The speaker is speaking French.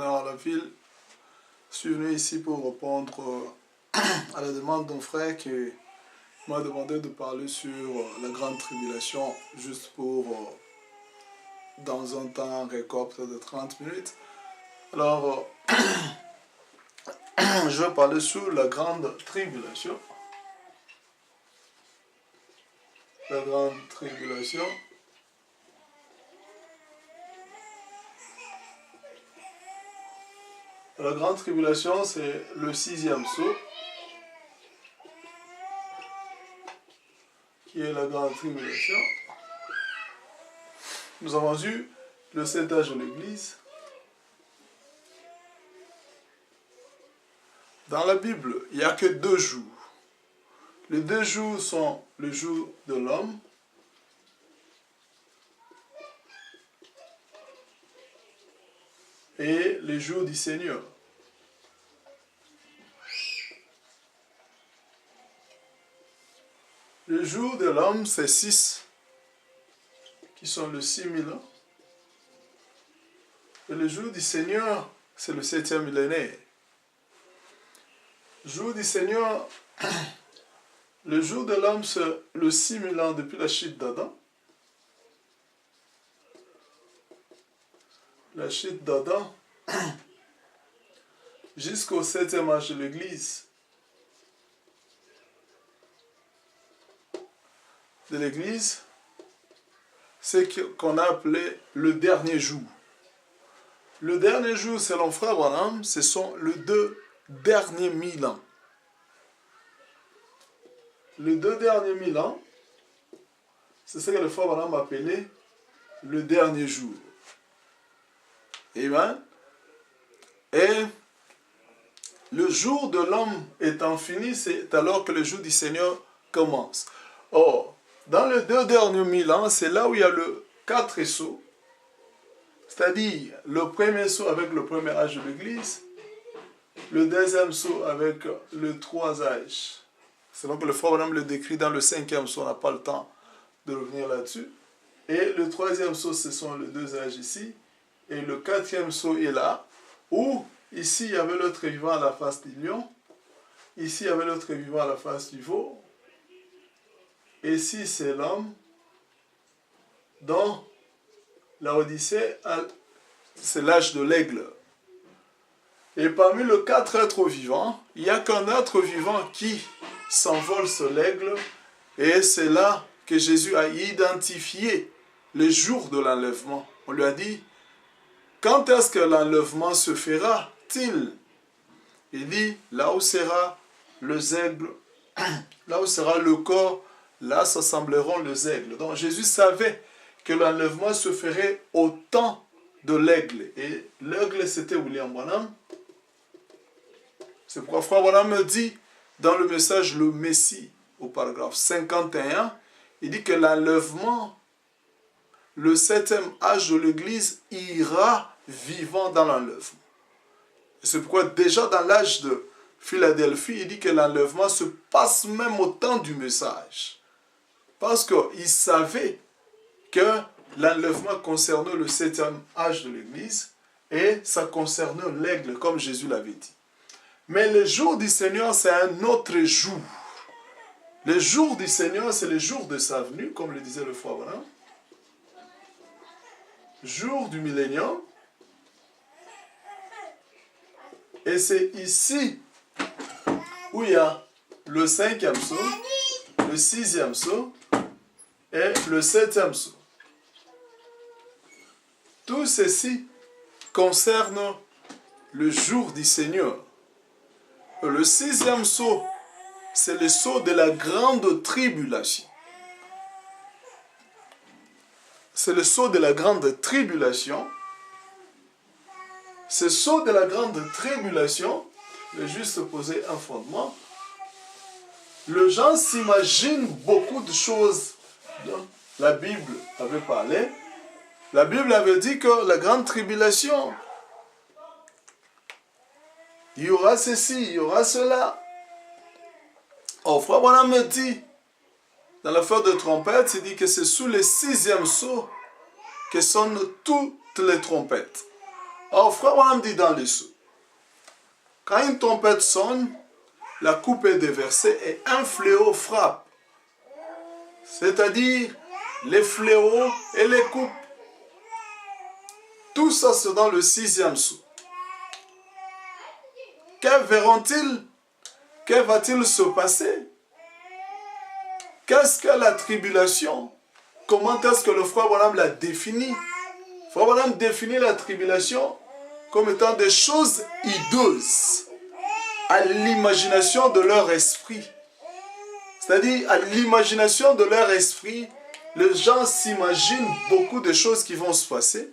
missionnaire à la ville. Je suis venu ici pour répondre à la demande d'un frère qui m'a demandé de parler sur la grande tribulation, juste pour, dans un temps record de 30 minutes. Alors, je vais parler sur la grande tribulation. La grande tribulation. La grande tribulation, c'est le 6e sceau, qui est la grande tribulation. Nous avons eu le 7 âge de l'Église. Dans la Bible, il n'y a que 2 jours. Les 2 jours sont le jour de l'homme et les jours du Seigneur. Le jour de l'homme, c'est 6, qui sont le 6000 ans. Et le jour du Seigneur, c'est le 7e millénaire. Le jour du Seigneur, le jour de l'homme, c'est le 6000 ans depuis la chute d'Adam. La chute d'Adam jusqu'au 7e âge de l'Église. De l'Église, c'est ce qu'on a appelé le dernier jour. Le dernier jour, selon Frère Branham, ce sont les 2 derniers 1000 ans. Les 2 derniers 1000 ans, c'est ce que le Frère Branham appelait le dernier jour. Amen. Et le jour de l'homme étant fini, c'est alors que le jour du Seigneur commence. Or, dans les 2 derniers 1000 ans, c'est là où il y a le 4 sceaux, c'est-à-dire le premier sceau avec le premier âge de l'Église, le deuxième sceau avec le 3 âges. C'est donc que le Frère Branham le décrit dans le 5e sceau, on n'a pas le temps de revenir là-dessus. Et le 3e sceau, ce sont les 2 âges ici. Et le 4e sceau est là, où ici il y avait l'autre vivant à la face du lion, ici il y avait l'autre vivant à la face du veau, et ici c'est l'homme, dont la Odyssée, c'est l'âge de l'aigle. Et parmi les 4 êtres vivants, il n'y a qu'un être vivant qui s'envole sur l'aigle, et c'est là que Jésus a identifié le jour de l'enlèvement. On lui a dit, quand est-ce que l'enlèvement se fera-t-il? Il dit, là où sera les aigles, là où sera le corps, là s'assembleront les aigles. Donc Jésus savait que l'enlèvement se ferait au temps de l'aigle. Et l'aigle, c'était William Branham. C'est pourquoi Frère Branham me dit, dans le message Le Messie, au paragraphe 51, il dit que l'enlèvement, le 7e âge de l'Église, ira vivant dans l'enlèvement. C'est pourquoi déjà dans l'âge de Philadelphie, il dit que l'enlèvement se passe même au temps du message. Parce qu'il savait que l'enlèvement concernait le 7e âge de l'Église et ça concernait l'aigle, comme Jésus l'avait dit. Mais le jour du Seigneur, c'est un autre jour. Le jour du Seigneur, c'est le jour de sa venue, comme le disait le Frère Branham. Jour du millénium. Et c'est ici où il y a le 5e sceau, le 6e sceau et le 7e sceau. Tout ceci concerne le jour du Seigneur. Et le 6e sceau, c'est le sceau de la grande tribulation. C'est le sceau de la grande tribulation. Ce sceau de la grande tribulation, je vais juste poser un fondement. Les gens s'imaginent beaucoup de choses dont la Bible avait parlé. La Bible avait dit que la grande tribulation, il y aura ceci, il y aura cela. Or, Frère Branham me dit, dans l'affaire de trompette, il dit que c'est sous le 6e sceau que sonnent toutes les trompettes. Alors, frère Branham dit dans les sous, quand une trompette sonne, la coupe est déversée et un fléau frappe. C'est-à-dire les fléaux et les coupes. Tout ça, c'est dans le 6e sou. Que verront-ils? Que va-t-il se passer? Qu'est-ce que la tribulation? Comment est-ce que le frère Branham l'a défini? Frère Branham définit la tribulation comme étant des choses hideuses à l'imagination de leur esprit. C'est-à-dire, à l'imagination de leur esprit, les gens s'imaginent beaucoup de choses qui vont se passer.